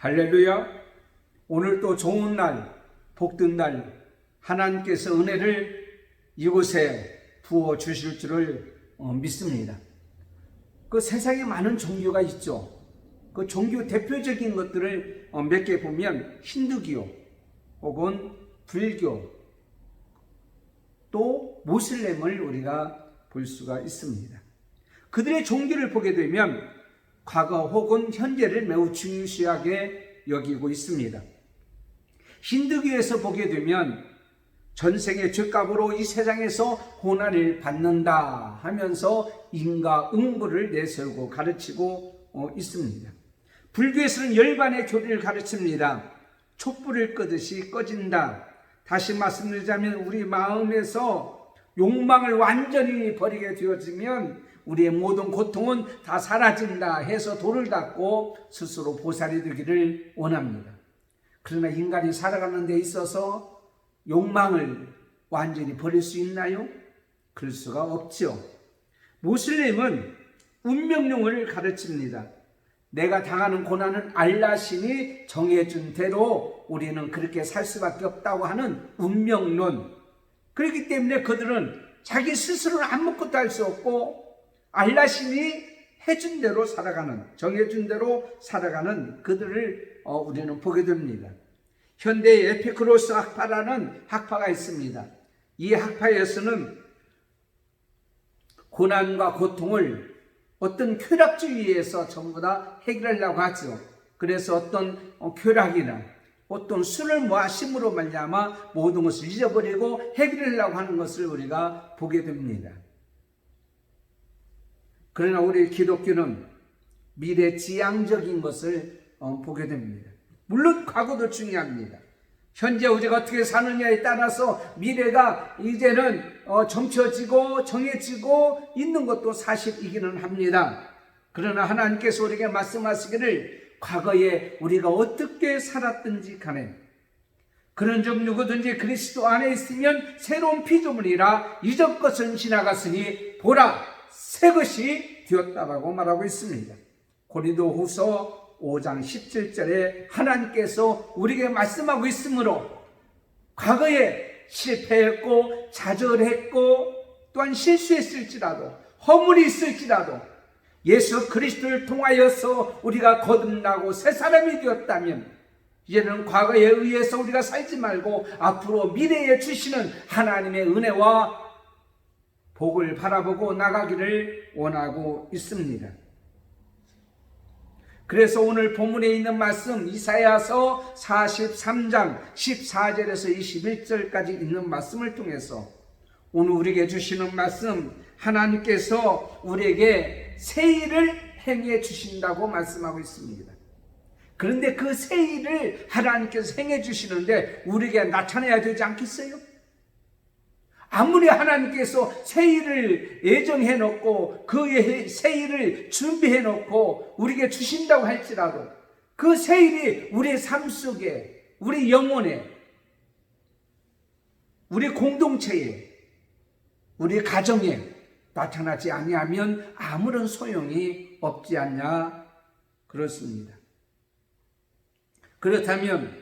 할렐루야. 오늘 또 좋은 날, 복된 날, 하나님께서 은혜를 이곳에 부어 주실 줄을 믿습니다. 그 세상에 많은 종교가 있죠. 그 종교 대표적인 것들을 몇 개 보면 힌두교 혹은 불교 또 모슬렘을 우리가 볼 수가 있습니다. 그들의 종교를 보게 되면 과거 혹은 현재를 매우 중요시하게 여기고 있습니다. 힌두교에서 보게 되면 전생의 죄값으로 이 세상에서 고난을 받는다 하면서 인과응보를 내세우고 가르치고 있습니다. 불교에서는 열반의 교리를 가르칩니다. 촛불을 끄듯이 꺼진다. 다시 말씀드리자면 우리 마음에서 욕망을 완전히 버리게 되어지면 우리의 모든 고통은 다 사라진다 해서 돌을 닦고 스스로 보살이 되기를 원합니다. 그러나 인간이 살아가는 데 있어서 욕망을 완전히 버릴 수 있나요? 그럴 수가 없죠. 모슬렘은 운명론을 가르칩니다. 내가 당하는 고난은 알라신이 정해준 대로 우리는 그렇게 살 수밖에 없다고 하는 운명론. 그렇기 때문에 그들은 자기 스스로는 아무것도 할 수 없고 알라신이 해준 대로 살아가는, 정해준 대로 살아가는 그들을 우리는 보게 됩니다. 현대의 에피쿠로스 학파라는 학파가 있습니다. 이 학파에서는 고난과 고통을 어떤 쾌락주의에서 전부 다 해결하려고 하죠. 그래서 어떤 쾌락이나 어떤 술을 마심으로 말미암아 모든 것을 잊어버리고 해결하려고 하는 것을 우리가 보게 됩니다. 그러나 우리 기독교는 미래지향적인 것을 보게 됩니다. 물론 과거도 중요합니다. 현재 우리가 어떻게 사느냐에 따라서 미래가 이제는 점쳐지고 정해지고 있는 것도 사실이기는 합니다. 그러나 하나님께서 우리에게 말씀하시기를 과거에 우리가 어떻게 살았든지 간에 그런즉 누구든지 그리스도 안에 있으면 새로운 피조물이라 이전 것은 지나갔으니 보라 새 것이 되었다라고 말하고 있습니다. 고린도후서 5장 17절에 하나님께서 우리에게 말씀하고 있으므로 과거에 실패했고 좌절했고 또한 실수했을지라도 허물이 있을지라도 예수 그리스도를 통하여서 우리가 거듭나고 새 사람이 되었다면 이제는 과거에 의해서 우리가 살지 말고 앞으로 미래에 주시는 하나님의 은혜와 복을 바라보고 나가기를 원하고 있습니다. 그래서 오늘 본문에 있는 말씀 이사야서 43장 14절에서 21절까지 있는 말씀을 통해서 오늘 우리에게 주시는 말씀 하나님께서 우리에게 새 일을 행해 주신다고 말씀하고 있습니다. 그런데 그 새 일을 하나님께서 행해 주시는데 우리에게 나타내야 되지 않겠어요? 아무리 하나님께서 새 일을 예정해 놓고 그 새 일을 준비해 놓고 우리에게 주신다고 할지라도 그 새 일이 우리의 삶 속에, 우리 영혼에, 우리 공동체에, 우리 가정에 나타나지 아니하면 아무런 소용이 없지 않냐 그렇습니다. 그렇다면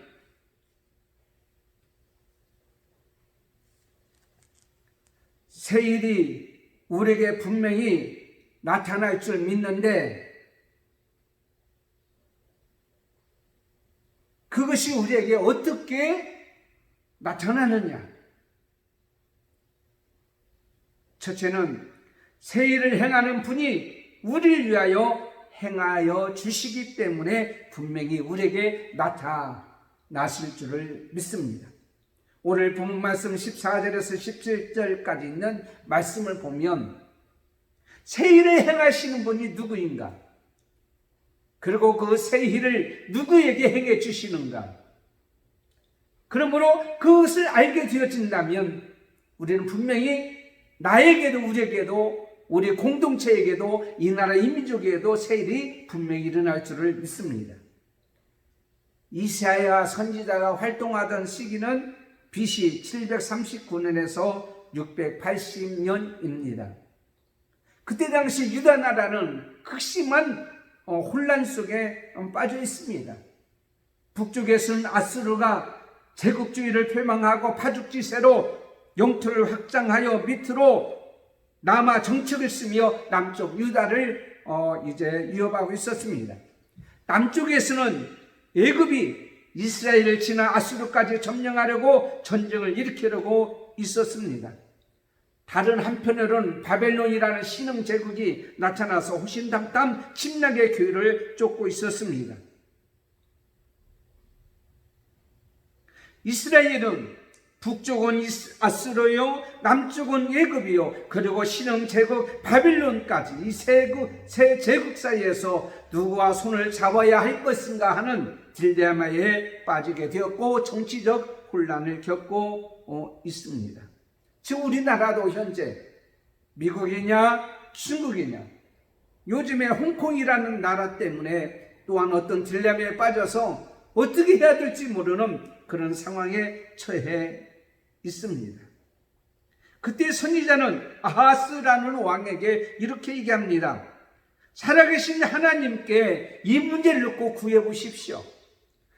새 일이 우리에게 분명히 나타날 줄 믿는데 그것이 우리에게 어떻게 나타나느냐? 첫째는 새 일을 행하는 분이 우리를 위하여 행하여 주시기 때문에 분명히 우리에게 나타나실 줄을 믿습니다. 오늘 본문 말씀 14절에서 17절까지 있는 말씀을 보면 새 일을 행하시는 분이 누구인가? 그리고 그 새 일을 누구에게 행해 주시는가? 그러므로 그것을 알게 되어진다면 우리는 분명히 나에게도 우리에게도 우리 공동체에게도 이 나라 이민족에게도 새 일이 분명히 일어날 줄을 믿습니다. 이사야 선지자가 활동하던 시기는 BC 739년에서 680년입니다. 그때 당시 유다 나라는 극심한 혼란 속에 빠져 있습니다. 북쪽에서는 아수르가 제국주의를 표방하고 파죽지세로 영토를 확장하여 밑으로 남아 정책을 쓰며 남쪽 유다를 이제 위협하고 있었습니다. 남쪽에서는 애굽이 이스라엘을 지나 아수르까지 점령하려고 전쟁을 일으키려고 있었습니다. 다른 한편으로는 바벨론이라는 신흥 제국이 나타나서 호신탐탐 침략의 기회를 쫓고 있었습니다. 이스라엘은 북쪽은 아수르요, 남쪽은 애굽이요, 그리고 신흥 제국 바빌론까지 이 세 제국 사이에서 누구와 손을 잡아야 할 것인가 하는 딜레마에 빠지게 되었고 정치적 혼란을 겪고 있습니다. 지금 우리나라도 현재 미국이냐 중국이냐, 요즘에 홍콩이라는 나라 때문에 또한 어떤 딜레마에 빠져서 어떻게 해야 될지 모르는 그런 상황에 처해 있습니다. 그때 선지자는 아하스라는 왕에게 이렇게 얘기합니다. 살아계신 하나님께 이 문제를 놓고 구해보십시오.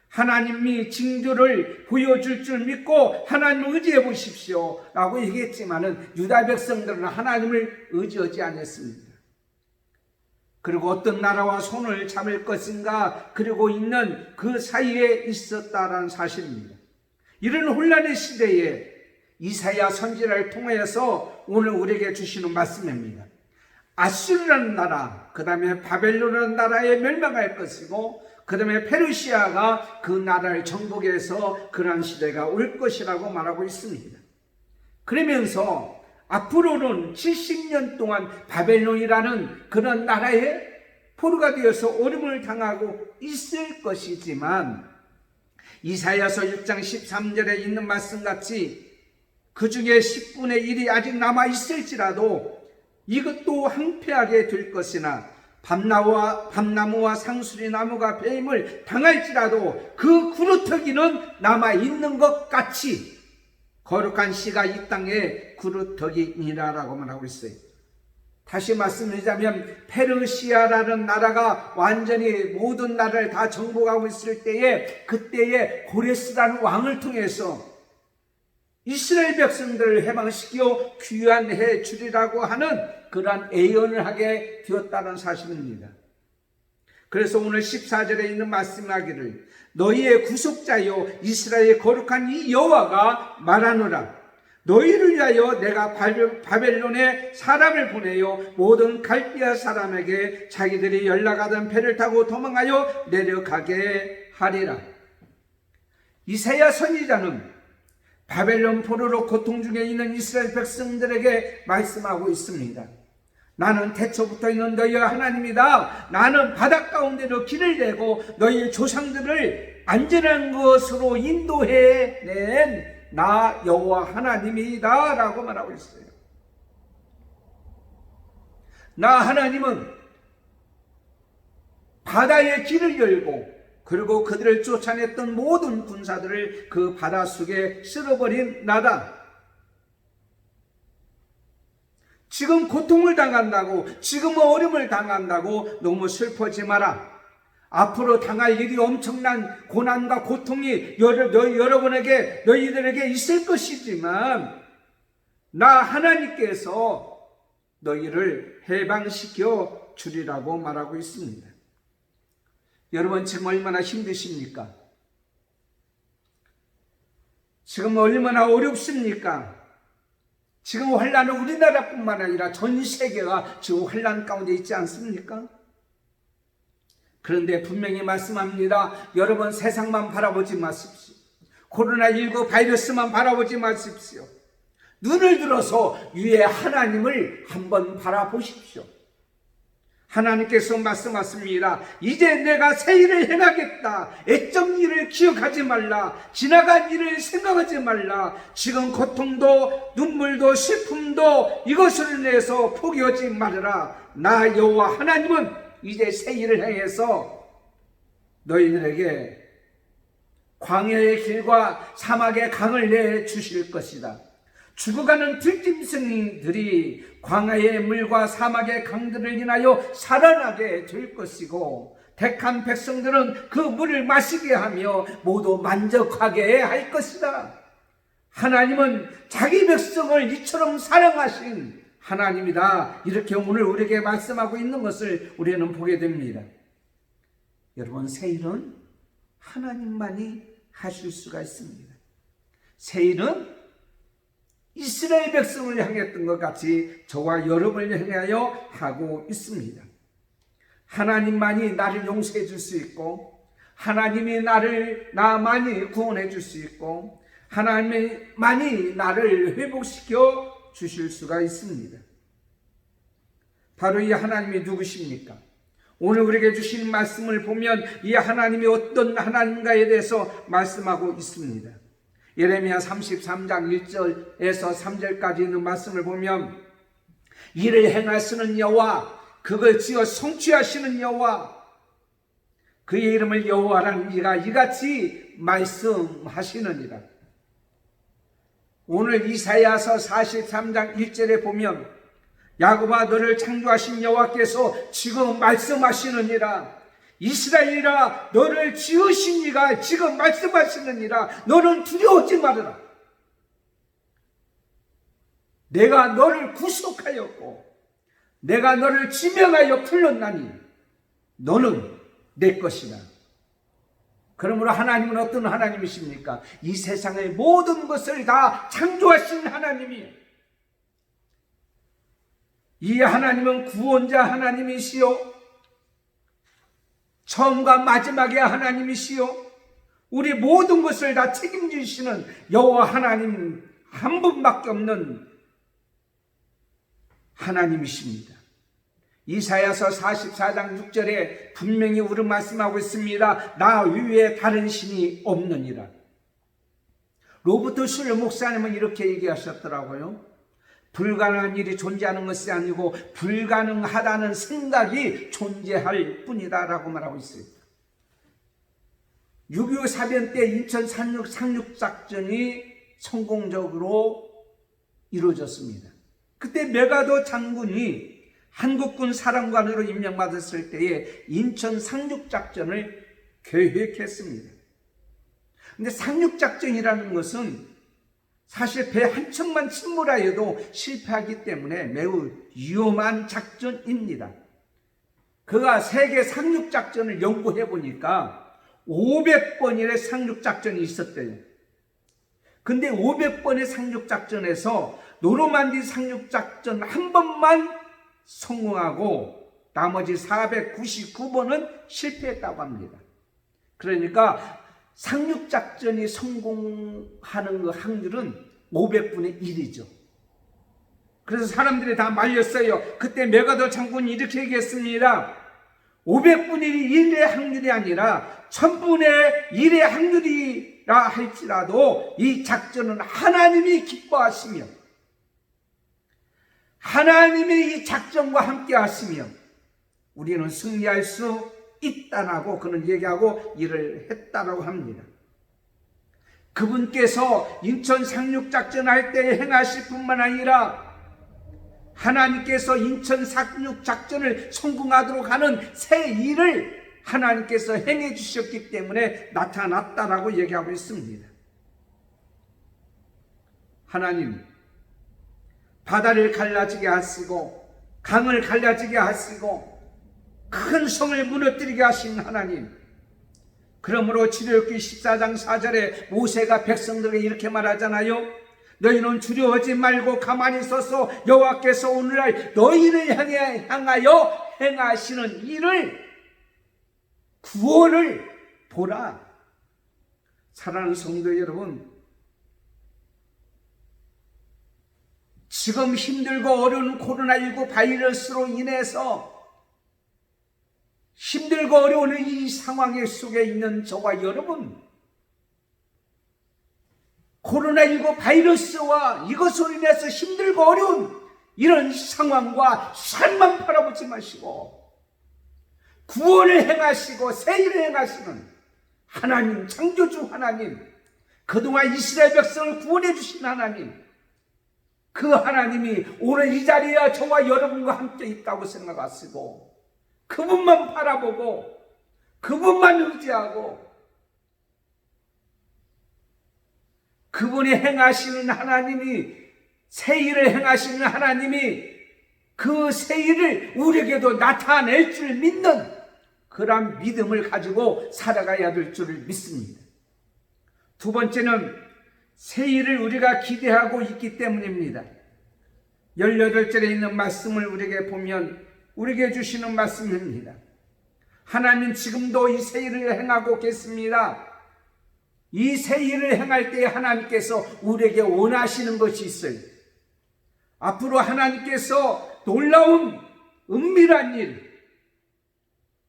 하나님이 징조를 보여줄 줄 믿고 하나님을 의지해 보십시오 라고 얘기했지만은 유다 백성들은 하나님을 의지하지 않았습니다. 그리고 어떤 나라와 손을 잡을 것인가 그리고 있는 그 사이에 있었다라는 사실입니다. 이런 혼란의 시대에 이사야 선지자를 통해서 오늘 우리에게 주시는 말씀입니다. 아수르라는 나라, 그 다음에 바벨론이라는 나라에 멸망할 것이고 그 다음에 페르시아가 그 나라를 정복해서 그러한 시대가 올 것이라고 말하고 있습니다. 그러면서 앞으로는 70년 동안 바벨론이라는 그런 나라에 포로가 되어서 어려움을 당하고 있을 것이지만 이사야서 6장 13절에 있는 말씀같이 그 중에 10분의 1이 아직 남아 있을지라도 이것도 황폐하게 될 것이나 밤나무와 상수리나무가 배임을 당할지라도 그 구루터기는 남아 있는 것 같이 거룩한 씨가 이 땅에 구루터기니라라고 말하고 있어요. 다시 말씀드리자면 페르시아라는 나라가 완전히 모든 나라를 다 정복하고 있을 때에 그때에 고레스라는 왕을 통해서 이스라엘 백성들을 해방시켜 귀환해 주리라고 하는 그러한 예언을 하게 되었다는 사실입니다. 그래서 오늘 14절에 있는 말씀하기를 너희의 구속자여 이스라엘의 거룩한 이 여호와가 말하노라. 너희를 위하여 내가 바벨론에 사람을 보내요 모든 갈대아 사람에게 자기들이 연락하던 배를 타고 도망하여 내려가게 하리라. 이사야 선지자는 바벨론 포로로 고통 중에 있는 이스라엘 백성들에게 말씀하고 있습니다. 나는 태초부터 있는 너희의 하나님이다. 나는 바닷 가운데로 길을 내고 너희 조상들을 안전한 것으로 인도해낸 나 여호와 하나님이다 라고 말하고 있어요. 나 하나님은 바다의 길을 열고 그리고 그들을 쫓아냈던 모든 군사들을 그 바다 속에 쓸어버린 나다. 지금 고통을 당한다고, 지금 어려움을 당한다고 너무 슬퍼하지 마라. 앞으로 당할 일이 엄청난 고난과 고통이 여러분에게, 너희들에게 있을 것이지만 나 하나님께서 너희를 해방시켜 주리라고 말하고 있습니다. 여러분 지금 얼마나 힘드십니까? 지금 얼마나 어렵습니까? 지금 환란은 우리나라뿐만 아니라 전 세계가 지금 환란 가운데 있지 않습니까? 그런데 분명히 말씀합니다. 여러분 세상만 바라보지 마십시오. 코로나19 바이러스만 바라보지 마십시오. 눈을 들어서 위에 하나님을 한번 바라보십시오. 하나님께서 말씀하십니다. 이제 내가 새 일을 행하겠다. 애적 일을 기억하지 말라. 지나간 일을 생각하지 말라. 지금 고통도 눈물도 슬픔도 이것을 인해서 포기하지 말아라. 나 여호와 하나님은 이제 새 일을 행해서 너희들에게 광야의 길과 사막의 강을 내주실 것이다. 죽어가는 들짐승들이 광야의 물과 사막의 강들을 인하여 살아나게 될 것이고 택한 백성들은 그 물을 마시게 하며 모두 만족하게 할 것이다. 하나님은 자기 백성을 이처럼 사랑하신 하나님이다. 이렇게 오늘 우리에게 말씀하고 있는 것을 우리는 보게 됩니다. 여러분, 새 일은 하나님만이 하실 수가 있습니다. 새 일은 이스라엘 백성을 향했던 것 같이 저와 여러분을 향하여 하고 있습니다. 하나님만이 나를 용서해 줄 수 있고, 하나님이 나만이 구원해 줄 수 있고, 하나님만이 나를 회복시켜 주실 수가 있습니다. 바로 이 하나님이 누구십니까? 오늘 우리에게 주신 말씀을 보면 이 하나님이 어떤 하나님가에 대해서 말씀하고 있습니다. 예레미야 33장 1절에서 3절까지 있는 말씀을 보면, 이를 행하시는 여호와, 그걸 지어 성취하시는 여호와, 그의 이름을 여호와라는 이가 이같이 말씀하시느니라. 오늘 이사야서 43장 1절에 보면, 야곱아, 너를 창조하신 여호와께서 지금 말씀하시느니라. 이스라엘아, 너를 지으신 이가 지금 말씀하시느니라. 너는 두려워하지 말아라. 내가 너를 구속하였고 내가 너를 지명하여 불렀나니 너는 내 것이다. 그러므로 하나님은 어떤 하나님이십니까? 이 세상의 모든 것을 다 창조하신 하나님이에요. 이 하나님은 구원자 하나님이시요, 처음과 마지막의 하나님이시요, 우리 모든 것을 다 책임지시는 여호와 하나님 한 분밖에 없는 하나님이십니다. 이사야서 44장 6절에 분명히 우리 말씀하고 있습니다. 나 위에 다른 신이 없느니라. 로버트 슐러 목사님은 이렇게 얘기하셨더라고요. 불가능한 일이 존재하는 것이 아니고 불가능하다는 생각이 존재할 뿐이다 라고 말하고 있어요. 6.25 사변 때 인천 상륙작전이 성공적으로 이루어졌습니다. 그때 메가더 장군이 한국군 사령관으로 임명받았을 때에 인천 상륙작전을 계획했습니다. 그런데 상륙작전이라는 것은 사실 배 한 척만 침몰하여도 실패하기 때문에 매우 위험한 작전입니다. 그가 세계 상륙작전을 연구해 보니까 500번의 상륙작전이 있었대요. 근데 500번의 상륙작전에서 노르만디 상륙작전 한 번만 성공하고 나머지 499번은 실패했다고 합니다. 그러니까 상륙작전이 성공하는 그 확률은 500분의 1이죠. 그래서 사람들이 다 말렸어요. 그때 메가더 장군이 이렇게 얘기했습니다. 500분의 1의 확률이 아니라 1000분의 1의 확률이라 할지라도 이 작전은 하나님이 기뻐하시며 하나님이 이 작전과 함께 하시면 우리는 승리할 수 있다라고 그는 얘기하고 일을 했다라고 합니다. 그분께서 인천 상륙작전 할 때 행하실 뿐만 아니라 하나님께서 인천 상륙작전을 성공하도록 하는 새 일을 하나님께서 행해 주셨기 때문에 나타났다라고 얘기하고 있습니다. 하나님, 바다를 갈라지게 하시고 강을 갈라지게 하시고 큰 성을 무너뜨리게 하신 하나님, 그러므로 출애굽기 14장 4절에 모세가 백성들에게 이렇게 말하잖아요. 너희는 두려워하지 말고 가만히 서서 여호와께서 오늘날 너희를 향하여 행하시는 일을, 구원을 보라. 사랑하는 성도 여러분, 지금 힘들고 어려운 코로나19 바이러스로 인해서 힘들고 어려운 이 상황 속에 있는 저와 여러분, 코로나19 바이러스와 이것으로 인해서 힘들고 어려운 이런 상황과 삶만 바라보지 마시고 구원을 행하시고 새 일을 행하시는 하나님, 창조주 하나님, 그동안 이스라엘 백성을 구원해 주신 하나님, 그 하나님이 오늘 이 자리에 저와 여러분과 함께 있다고 생각하시고 그분만 바라보고 그분만 의지하고 그분이 행하시는 하나님이, 새 일을 행하시는 하나님이 그 새 일을 우리에게도 나타낼 줄 믿는 그런 믿음을 가지고 살아가야 될 줄을 믿습니다. 두 번째는 새 일을 우리가 기대하고 있기 때문입니다. 18절에 있는 말씀을 우리에게 보면 우리에게 주시는 말씀입니다. 하나님 지금도 이 새 일을 행하고 계십니다. 이 새 일을 행할 때 하나님께서 우리에게 원하시는 것이 있어요. 앞으로 하나님께서 놀라운 은밀한 일,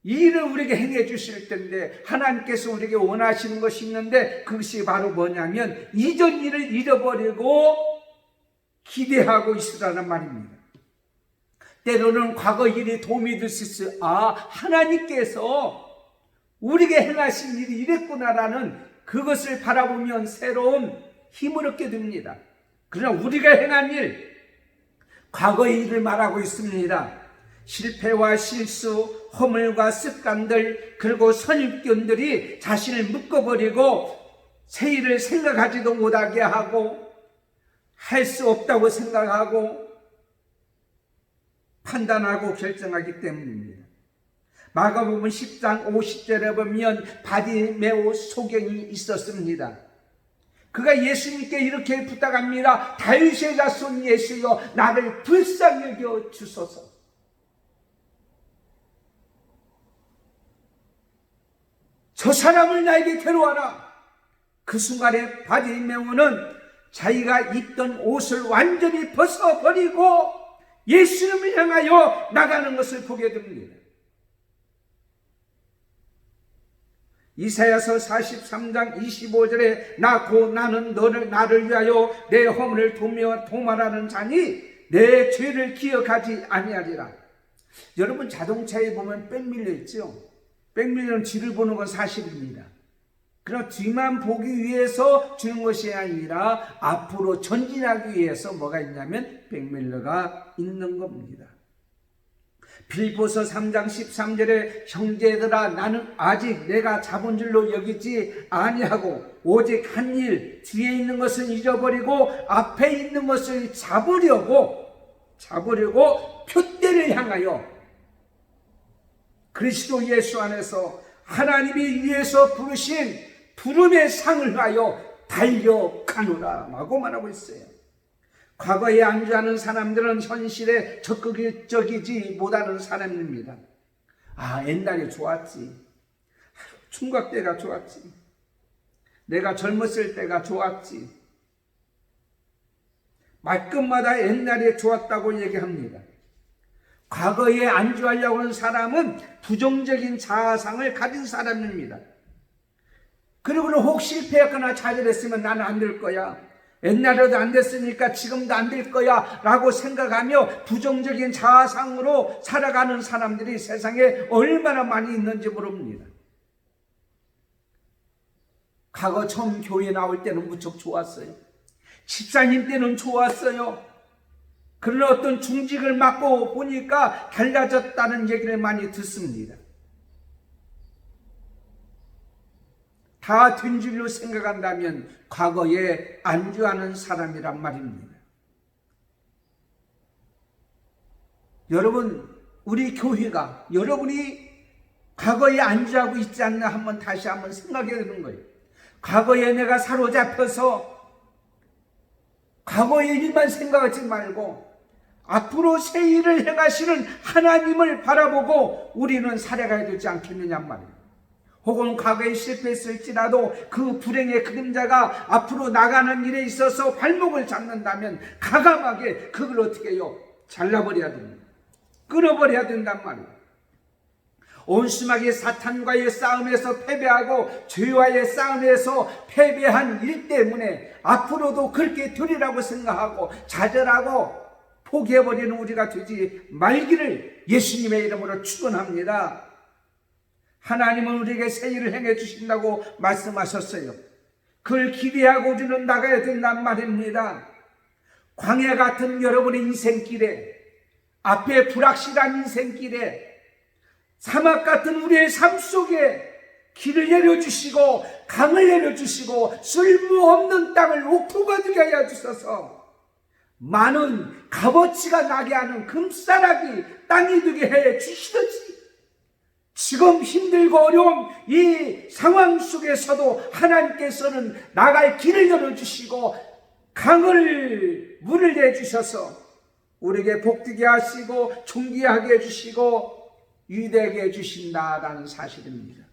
이 일을 우리에게 행해 주실 텐데 하나님께서 우리에게 원하시는 것이 있는데 그것이 바로 뭐냐면 이전 일을 잃어버리고 기대하고 있으라는 말입니다. 때로는 과거 일이 도움이 될 수 있어요. 하나님께서 우리에게 행하신 일이 이랬구나라는 그것을 바라보면 새로운 힘을 얻게 됩니다. 그러나 우리가 행한 일, 과거의 일을 말하고 있습니다. 실패와 실수, 허물과 습관들, 그리고 선입견들이 자신을 묶어버리고 새 일을 생각하지도 못하게 하고 할 수 없다고 생각하고 판단하고 결정하기 때문입니다. 마가복음 10장 50절에 보면 바디메오 소경이 있었습니다. 그가 예수님께 이렇게 부탁합니다. 다윗의 자손 예수여, 나를 불쌍히 여겨 주소서. 저 사람을 나에게 데려와라. 그 순간에 바디메오는 자기가 입던 옷을 완전히 벗어버리고 예수님을 향하여 나가는 것을 보게 됩니다. 이사야서 43장 25절에 나는 나를 위하여 내 허물을 도말하는 자니 내 죄를 기억하지 아니하리라. 여러분 자동차에 보면 백밀러 있죠? 백밀러는 뒤를 보는 건 사실입니다. 그러나 뒤만 보기 위해서 주는 것이 아니라 앞으로 전진하기 위해서 뭐가 있냐면 백밀러가 있는 겁니다. 빌보서 3장 13절에 형제들아 나는 아직 내가 잡은 줄로 여기지 아니하고 오직 한 일 뒤에 있는 것은 잊어버리고 앞에 있는 것을 잡으려고 표대를 향하여 그리스도 예수 안에서 하나님이 위에서 부르신 부름의 상을 하여 달려가노라 라고 말하고 있어요. 과거에 안주하는 사람들은 현실에 적극적이지 못하는 사람입니다. 옛날에 좋았지. 총각 때가 좋았지. 내가 젊었을 때가 좋았지. 말끝마다 옛날에 좋았다고 얘기합니다. 과거에 안주하려고 하는 사람은 부정적인 자아상을 가진 사람입니다. 그리고 혹 실패했거나 좌절했으면 나는 안 될 거야. 옛날에도 안 됐으니까 지금도 안 될 거야 라고 생각하며 부정적인 자아상으로 살아가는 사람들이 세상에 얼마나 많이 있는지 모릅니다. 과거 처음 교회 나올 때는 무척 좋았어요. 집사님 때는 좋았어요. 그러나 어떤 중직을 맡고 보니까 달라졌다는 얘기를 많이 듣습니다. 다 된 줄로 생각한다면 과거에 안주하는 사람이란 말입니다. 여러분, 우리 교회가 여러분이 과거에 안주하고 있지 않나 다시 한번 생각해야 되는 거예요. 과거에 내가 사로잡혀서 과거의 일만 생각하지 말고 앞으로 새 일을 행하시는 하나님을 바라보고 우리는 살아가야 되지 않겠느냐 말이에요. 혹은 과거에 실패했을지라도 그 불행의 그림자가 앞으로 나가는 일에 있어서 발목을 잡는다면 과감하게 그걸 어떻게 해요? 잘라버려야 됩니다. 끊어버려야 된단 말이에요. 온심하게 사탄과의 싸움에서 패배하고 죄와의 싸움에서 패배한 일 때문에 앞으로도 그렇게 되리라고 생각하고 좌절하고 포기해버리는 우리가 되지 말기를 예수님의 이름으로 축원합니다. 하나님은 우리에게 새 일을 행해 주신다고 말씀하셨어요. 그걸 기대하고 우리는 나가야 된단 말입니다. 광야 같은 여러분의 인생길에, 앞에 불확실한 인생길에 사막 같은 우리의 삶 속에 길을 내려주시고 강을 내려주시고 쓸모없는 땅을 옥토가 되게 하여 주셔서 많은 값어치가 나게 하는 금싸라기 땅이 되게 해 주시듯이 지금 힘들고 어려운 이 상황 속에서도 하나님께서는 나갈 길을 열어주시고 강을 물을 내주셔서 우리에게 복되게 하시고 존귀하게 해주시고 위대하게 해주신다라는 사실입니다.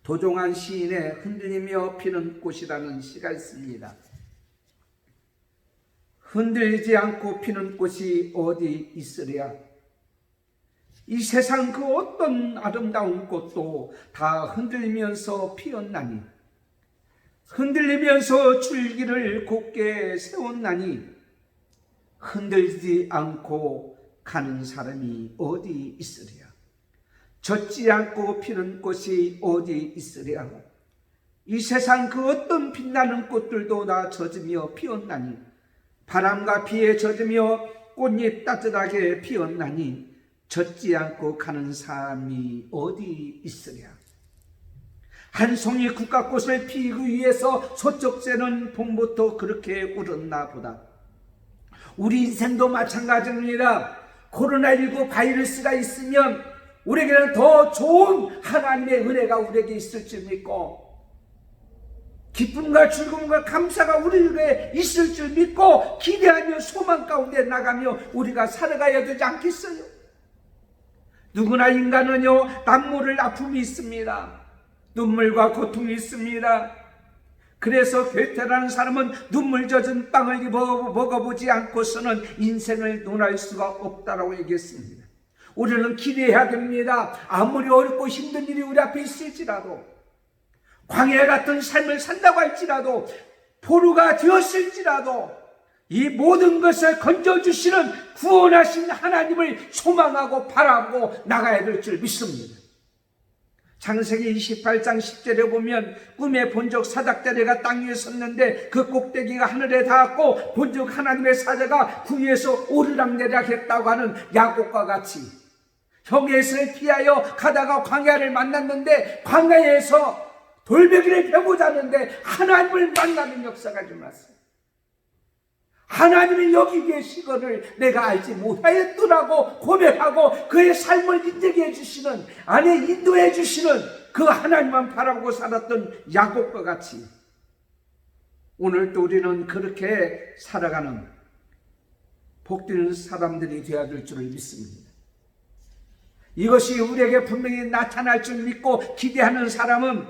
도종환 시인의 흔들리며 피는 꽃이라는 시가 있습니다. 흔들리지 않고 피는 꽃이 어디 있으랴. 이 세상 그 어떤 아름다운 꽃도 다 흔들리면서 피었나니, 흔들리면서 줄기를 곧게 세웠나니 흔들리지 않고 가는 사람이 어디 있으랴. 젖지 않고 피는 꽃이 어디 있으랴. 이 세상 그 어떤 빛나는 꽃들도 다 젖으며 피었나니, 바람과 비에 젖으며 꽃잎 따뜻하게 피었나니 젖지 않고 가는 사람이 어디 있으랴. 한 송이 국화꽃을 피우기 위해서 소쩍새는 봄부터 그렇게 울었나 보다. 우리 인생도 마찬가지입니다. 코로나19 바이러스가 있으면 우리에게는 더 좋은 하나님의 은혜가 우리에게 있을 줄 믿고, 기쁨과 즐거움과 감사가 우리에게 있을 줄 믿고 기대하며 소망 가운데 나가며 우리가 살아가야 되지 않겠어요? 누구나 인간은요, 남모를 아픔이 있습니다. 눈물과 고통이 있습니다. 그래서 괴테라는 사람은 눈물 젖은 빵을 먹어보지 않고서는 인생을 논할 수가 없다라고 얘기했습니다. 우리는 기대해야 됩니다. 아무리 어렵고 힘든 일이 우리 앞에 있을지라도, 광야 같은 삶을 산다고 할지라도, 포로가 되었을지라도 이 모든 것을 건져주시는 구원하신 하나님을 소망하고 바라보고 나가야 될 줄 믿습니다. 창세기 28장 10절에 보면 꿈에 본적 사닥다리가 땅 위에 섰는데 그 꼭대기가 하늘에 닿았고 본적 하나님의 사자가 그 위에서 오르락내리락 했다고 하는 야곱과 같이 형에스를 피하여 가다가 광야를 만났는데 광야에서 돌베개를 펴고 자는데 하나님을 만나는 역사가 일어났어요. 하나님이 여기 계시거늘 내가 알지 못하였더라고 고백하고 그의 삶을 인정해 주시는, 안에 인도해 주시는 그 하나님만 바라보고 살았던 야곱과 같이 오늘도 우리는 그렇게 살아가는 복되는 사람들이 되어야 될 줄을 믿습니다. 이것이 우리에게 분명히 나타날 줄 믿고 기대하는 사람은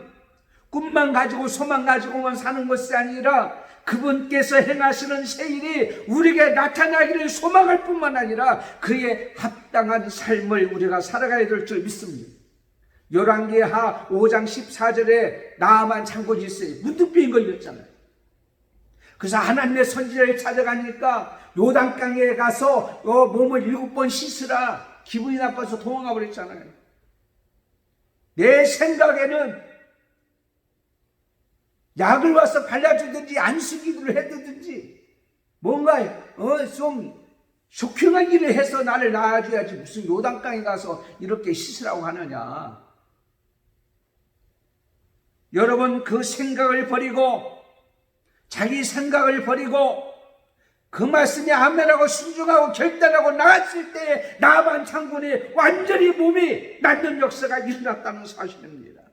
꿈만 가지고 소망 가지고만 사는 것이 아니라 그분께서 행하시는 새 일이 우리에게 나타나기를 소망할 뿐만 아니라 그에 합당한 삶을 우리가 살아가야 될 줄 믿습니다. 열왕기하 5장 14절에 나아만 장군이 있어요. 문득병 걸렸잖아요. 그래서 하나님의 선지자를 찾아가니까 요단강에 가서 몸을 7번 씻으라. 기분이 나빠서 도망가 버렸잖아요. 내 생각에는 약을 와서 발라주든지 안수기도를 해두든지 뭔가 좀 쇼킹한 일을 해서 나를 낳아줘야지 무슨 요단강에 가서 이렇게 씻으라고 하느냐. 여러분, 그 생각을 버리고 자기 생각을 버리고 그 말씀에 아멘하고 순종하고 결단하고 나갔을 때에 나만 장군이 완전히 몸이 낫는 역사가 일어났다는 사실입니다.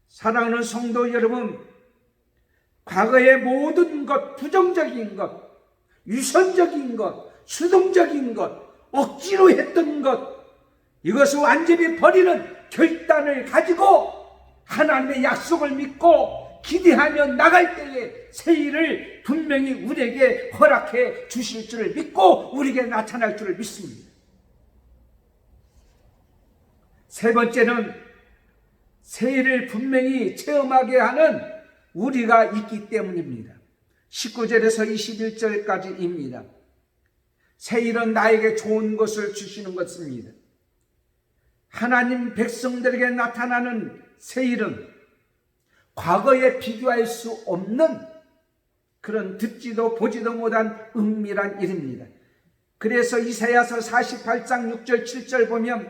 사랑하는 성도 여러분, 과거의 모든 것, 부정적인 것, 유선적인 것, 수동적인 것, 억지로 했던 것, 이것을 완전히 버리는 결단을 가지고 하나님의 약속을 믿고 기대하며 나갈 때에 새 일을 분명히 우리에게 허락해 주실 줄을 믿고 우리에게 나타날 줄을 믿습니다. 세 번째는 새 일을 분명히 체험하게 하는 우리가 있기 때문입니다. 19절에서 21절까지입니다. 새 일은 나에게 좋은 것을 주시는 것입니다. 하나님 백성들에게 나타나는 새 일은 과거에 비교할 수 없는 그런 듣지도 보지도 못한 은밀한 일입니다. 그래서 이사야서 48장 6절 7절 보면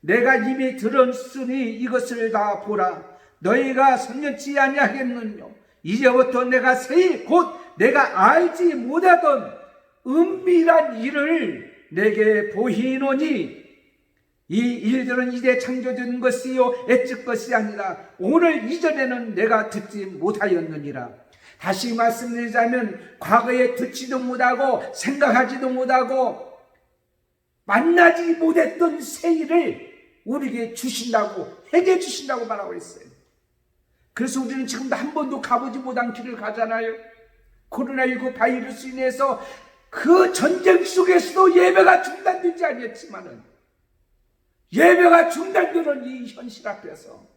내가 이미 들었으니 이것을 다 보라. 너희가 선년치 아니하겠느냐. 이제부터 내가 새히 곧 내가 알지 못하던 은밀한 일을 내게 보이노니 이 일들은 이제 창조된 것이요 애측 것이 아니라 오늘 이전에는 내가 듣지 못하였느니라. 다시 말씀드리자면 과거에 듣지도 못하고 생각하지도 못하고 만나지 못했던 새 일을 우리에게 주신다고, 해게 주신다고 말하고 있어요. 그래서 우리는 지금도 한 번도 가보지 못한 길을 가잖아요. 코로나19 바이러스 인해서 그 전쟁 속에서도 예배가 중단되지 않았지만은 예배가 중단되는 이 현실 앞에서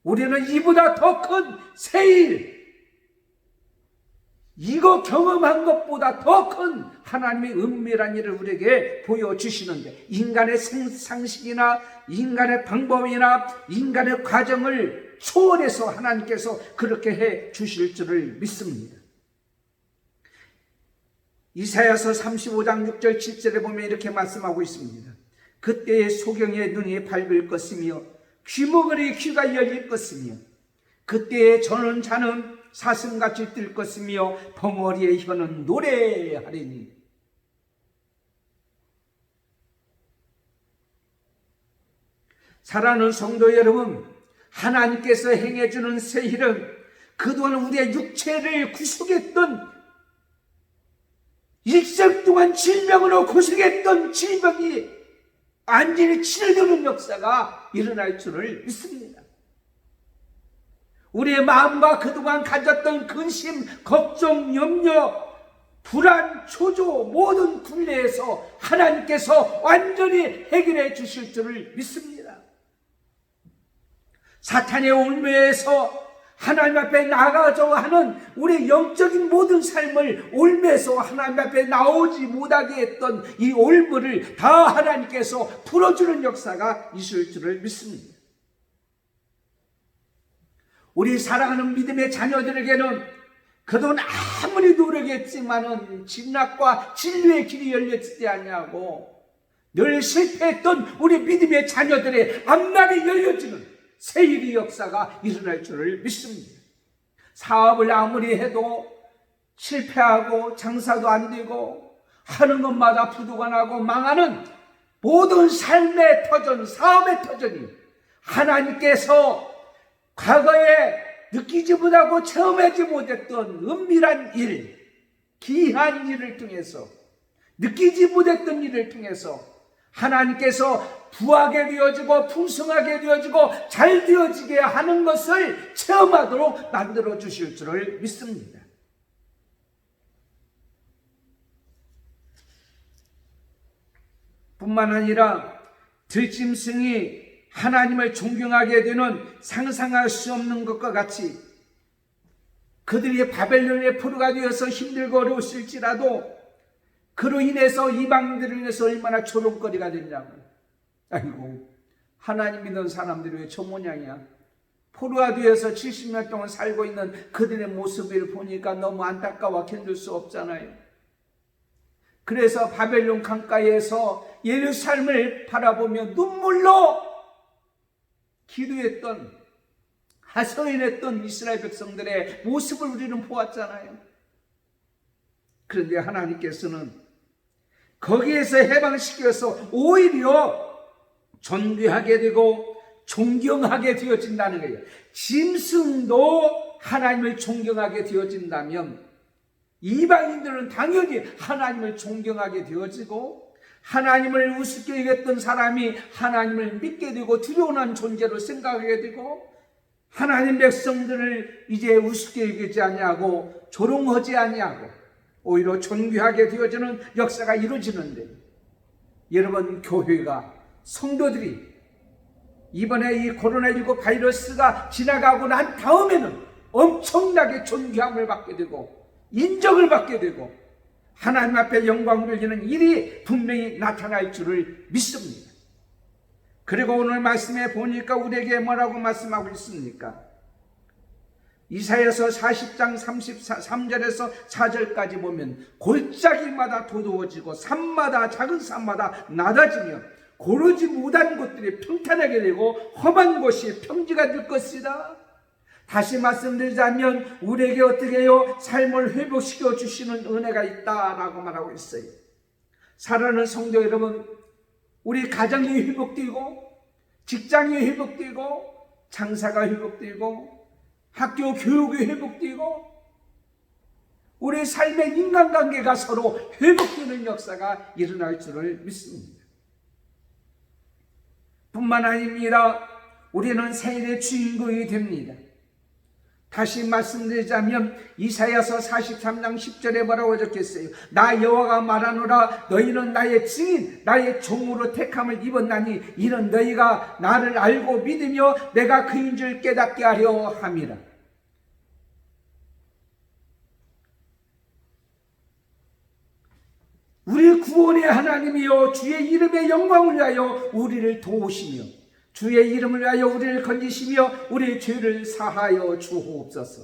우리는 이보다 더 큰 새일, 이거 경험한 것보다 더 큰 하나님의 은밀한 일을 우리에게 보여주시는데, 인간의 상식이나 인간의 방법이나 인간의 과정을 초월해서 하나님께서 그렇게 해 주실 줄을 믿습니다. 이사야서 35장 6절 7절에 보면 이렇게 말씀하고 있습니다. 그때의 소경의 눈이 밝을 것이며 귀머거리 귀가 열릴 것이며 그때의 저는 자는 사슴같이 뜰 것이며 벙어리의 혀는 노래하리니. 사랑하는 성도 여러분, 하나님께서 행해주는 새 일은 그동안 우리의 육체를 구속했던, 일생 동안 질병으로 고생했던 질병이 완전히 치료되는 역사가 일어날 줄을 믿습니다. 우리의 마음과 그동안 가졌던 근심, 걱정, 염려, 불안, 초조 모든 굴레에서 하나님께서 완전히 해결해 주실 줄을 믿습니다. 사탄의 올매에서 하나님 앞에 나가자 하는 우리 영적인 모든 삶을 올매에서 하나님 앞에 나오지 못하게 했던 이 올무를 다 하나님께서 풀어주는 역사가 있을 줄을 믿습니다. 우리 사랑하는 믿음의 자녀들에게는 그동안 아무리 노력했지만은 진락과 진리의 길이 열렸지 않냐고 늘 실패했던 우리 믿음의 자녀들의 앞날이 열려지는 새일의 역사가 일어날 줄을 믿습니다. 사업을 아무리 해도 실패하고 장사도 안 되고 하는 것마다 부도가 나고 망하는 모든 삶의 터전, 사업의 터전이 하나님께서 과거에 느끼지 못하고 체험하지 못했던 은밀한 일, 기이한 일을 통해서, 느끼지 못했던 일을 통해서 하나님께서 부하게 되어지고 풍성하게 되어지고 잘 되어지게 하는 것을 체험하도록 만들어 주실 줄을 믿습니다. 뿐만 아니라 들짐승이 하나님을 존경하게 되는 상상할 수 없는 것과 같이 그들이 바벨론의 포로가 되어서 힘들고 어려웠을지라도 그로 인해서 이방인들로 인해서 얼마나 조롱거리가 됐냐고. 아이고, 하나님 믿는 사람들이 왜 저 모양이야? 포로가 되어서 70년 동안 살고 있는 그들의 모습을 보니까 너무 안타까워 견딜 수 없잖아요. 그래서 바벨론 강가에서 예루살렘을 바라보며 눈물로 기도했던, 하소연했던 이스라엘 백성들의 모습을 우리는 보았잖아요. 그런데 하나님께서는 거기에서 해방시켜서 오히려 존귀하게 되고 존경하게 되어진다는 거예요. 짐승도 하나님을 존경하게 되어진다면 이방인들은 당연히 하나님을 존경하게 되어지고 하나님을 우습게 여겼던 사람이 하나님을 믿게 되고 두려워하는 존재로 생각하게 되고 하나님 백성들을 이제 우습게 여기지 아니하고 조롱하지 아니하고 오히려 존귀하게 되어지는 역사가 이루어지는데, 여러분 교회가, 성도들이 이번에 이 코로나19 바이러스가 지나가고 난 다음에는 엄청나게 존귀함을 받게 되고 인정을 받게 되고 하나님 앞에 영광을 돌리는 일이 분명히 나타날 줄을 믿습니다. 그리고 오늘 말씀에 보니까 우리에게 뭐라고 말씀하고 있습니까? 이사야서 40장 33절에서 4절까지 보면 골짜기마다 도두어지고 산마다 작은 산마다 낮아지며 고르지 못한 곳들이 평탄하게 되고 험한 곳이 평지가 될 것이다. 다시 말씀드리자면 우리에게 어떻게 해요? 삶을 회복시켜 주시는 은혜가 있다라고 말하고 있어요. 사랑하는 성도 여러분, 우리 가정이 회복되고 직장이 회복되고 장사가 회복되고 학교 교육이 회복되고 우리 삶의 인간관계가 서로 회복되는 역사가 일어날 줄을 믿습니다. 뿐만 아닙니다. 우리는 생일의 주인공이 됩니다. 다시 말씀드리자면 이사야서 43장 10절에 뭐라고 적혔어요? 나 여호와가 말하노라 너희는 나의 증인 나의 종으로 택함을 입었나니 이는 너희가 나를 알고 믿으며 내가 그인 줄 깨닫게 하려 함이라. 우리 구원의 하나님이여 주의 이름의 영광을 위하여 우리를 도우시며 주의 이름을 위하여 우리를 건지시며 우리의 죄를 사하여 주옵소서.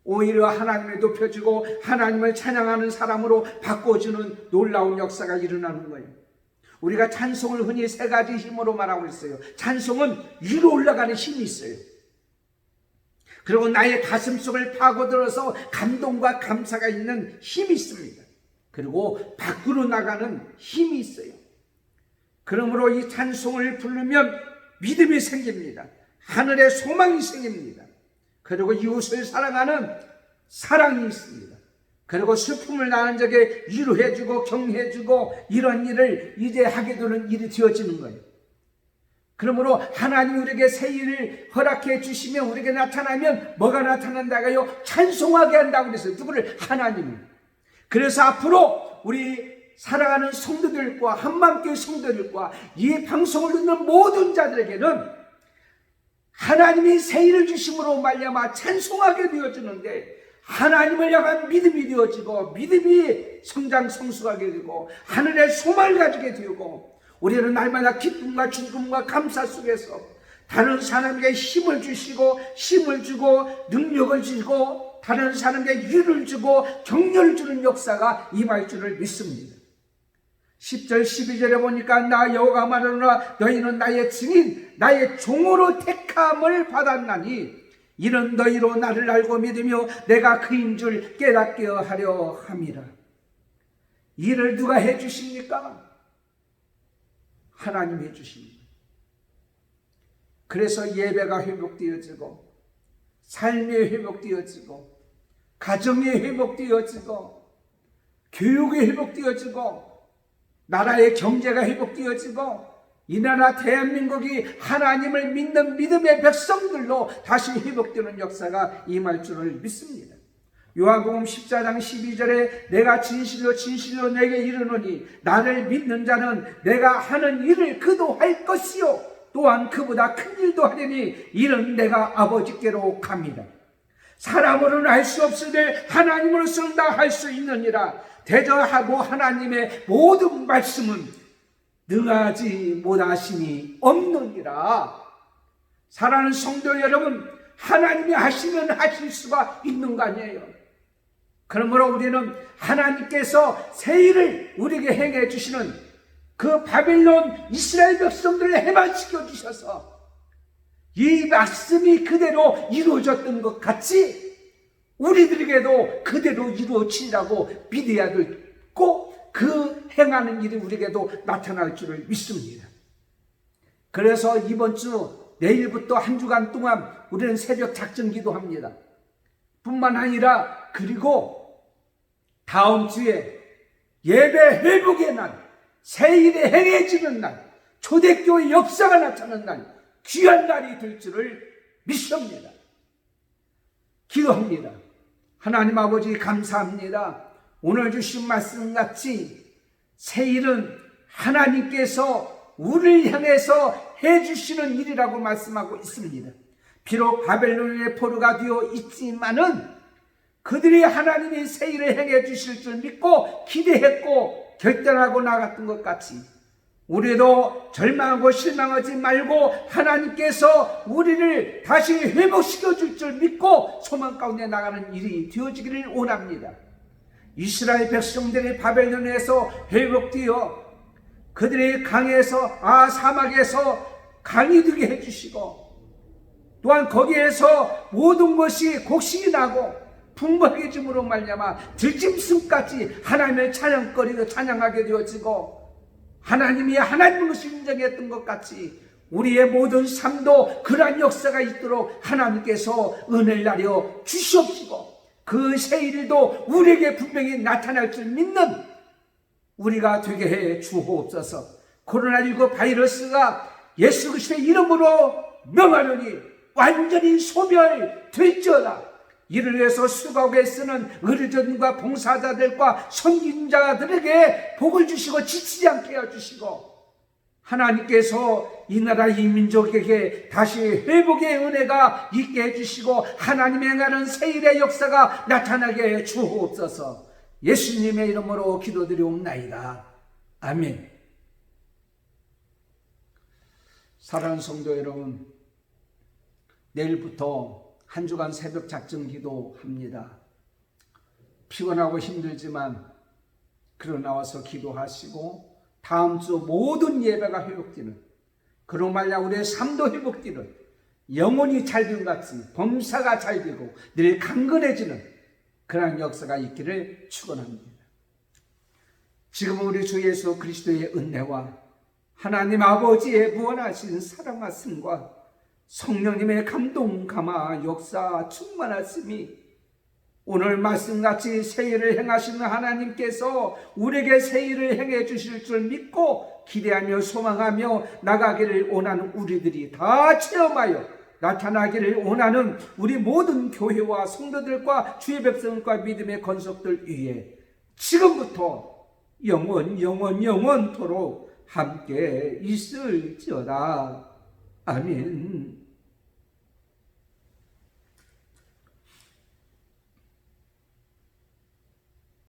오히려 하나님을 높여주고 하나님을 찬양하는 사람으로 바꿔주는 놀라운 역사가 일어나는 거예요. 우리가 찬송을 흔히 세 가지 힘으로 말하고 있어요. 찬송은 위로 올라가는 힘이 있어요. 그리고 나의 가슴속을 파고들어서 감동과 감사가 있는 힘이 있습니다. 그리고 밖으로 나가는 힘이 있어요. 그러므로 이 찬송을 부르면 믿음이 생깁니다. 하늘의 소망이 생깁니다. 그리고 이웃을 사랑하는 사랑이 있습니다. 그리고 슬픔을 나는 적에 위로해주고 격려해주고 이런 일을 이제 하게 되는 일이 되어지는 거예요. 그러므로 하나님 우리에게 새 일을 허락해 주시면 우리에게 나타나면 뭐가 나타난다고요? 찬송하게 한다고 그랬어요. 누구를? 하나님을. 그래서 앞으로 우리 사랑하는 성도들과 한마음교회 성도들과 이 방송을 듣는 모든 자들에게는 하나님이 새 일을 주심으로 말미암아 찬송하게 되어지는데 하나님을 향한 믿음이 되어지고 믿음이 성장 성숙하게 되고 하늘의 소망을 가지게 되고 우리는 날마다 기쁨과 즐거움과 감사 속에서 다른 사람에게 힘을 주시고 힘을 주고 능력을 주고 다른 사람에게 위를 주고 격려를 주는 역사가 임할 줄을 믿습니다. 10절 12절에 보니까 나 여호와가 말하노라 너희는 나의 증인 나의 종으로 택함을 받았나니 이는 너희로 나를 알고 믿으며 내가 그인 줄 깨닫게 하려 함이라. 이를 누가 해주십니까? 하나님이 해주십니다. 그래서 예배가 회복되어지고 삶이 회복되어지고 가정이 회복되어지고 교육이 회복되어지고 나라의 경제가 회복되어지고 이 나라 대한민국이 하나님을 믿는 믿음의 백성들로 다시 회복되는 역사가 임할 줄을 믿습니다. 요한복음 14장 12절에 내가 진실로 진실로 내게 이르노니 나를 믿는 자는 내가 하는 일을 그도 할 것이요 또한 그보다 큰 일도 하리니 이는 내가 아버지께로 갑니다. 사람으로는 할 수 없으되 하나님으로서는 다 할 수 있느니라. 대저하고 하나님의 모든 말씀은 능하지 못하심이 없느니라. 사랑하는 성도 여러분, 하나님이 하시면 하실 수가 있는 거 아니에요. 그러므로 우리는 하나님께서 새 일을 우리에게 행해 주시는 그 바벨론 이스라엘 백성들을 해방시켜 주셔서 이 말씀이 그대로 이루어졌던 것 같이 우리들에게도 그대로 이루어지라고 믿어야 되고 그 행하는 일이 우리에게도 나타날 줄을 믿습니다. 그래서 이번 주 내일부터 한 주간 동안 우리는 새벽 작전 기도합니다. 뿐만 아니라 그리고 다음 주에 예배 회복의 날, 새 일이 행해지는 날, 초대교회 역사가 나타나는 날, 귀한 날이 될 줄을 믿습니다. 기도합니다. 하나님 아버지 감사합니다. 오늘 주신 말씀같이 새 일은 하나님께서 우리를 향해서 해주시는 일이라고 말씀하고 있습니다. 비록 바벨론의 포로가 되어 있지만은 그들이 하나님이 새 일을 행해 주실 줄 믿고 기대했고 결단하고 나갔던 것 같이 우리도 절망하고 실망하지 말고 하나님께서 우리를 다시 회복시켜 줄 줄 믿고 소망 가운데 나가는 일이 되어지기를 원합니다. 이스라엘 백성들이 바벨론에서 회복되어 그들의 강에서 사막에서 강이 되게 해주시고 또한 거기에서 모든 것이 곡식이 나고 풍부하게 줌으로 말미암아 들짐승까지 하나님의 찬양거리로 찬양하게 되어지고 하나님이 하나님의 것을 인정했던 것 같이 우리의 모든 삶도 그러한 역사가 있도록 하나님께서 은혜를 나려 주시옵시고 그 새일도 우리에게 분명히 나타날 줄 믿는 우리가 되게 해 주옵소서. 코로나19 바이러스가 예수 그리스도의 이름으로 명하노니 완전히 소멸될지어다. 이를 위해서 수고하고 애쓰는 의료진과 봉사자들과 선진자들에게 복을 주시고 지치지 않게 해주시고 하나님께서 이 나라 이 민족에게 다시 회복의 은혜가 있게 해주시고 하나님의 행하는 새일의 역사가 나타나게 해 주옵소서. 예수님의 이름으로 기도드리옵나이다. 아멘. 사랑하는 성도 여러분, 내일부터 한 주간 새벽 작정 기도합니다. 피곤하고 힘들지만 그러나 와서 기도하시고 다음 주 모든 예배가 회복되는 그런 말야 우리의 삶도 회복되는 영혼이 잘된 같이 범사가 잘 되고 늘 강건해지는 그런 역사가 있기를 축원합니다. 지금 우리 주 예수 그리스도의 은혜와 하나님 아버지의 무한하신 사랑하심과 성령님의 감동, 감화, 역사 충만하심이 오늘 말씀같이 새일을 행하시는 하나님께서 우리에게 새일을 행해 주실 줄 믿고 기대하며 소망하며 나가기를 원하는 우리들이 다 체험하여 나타나기를 원하는 우리 모든 교회와 성도들과 주의 백성과 믿음의 건속들 위해 지금부터 영원토록 함께 있을지어다. 아멘.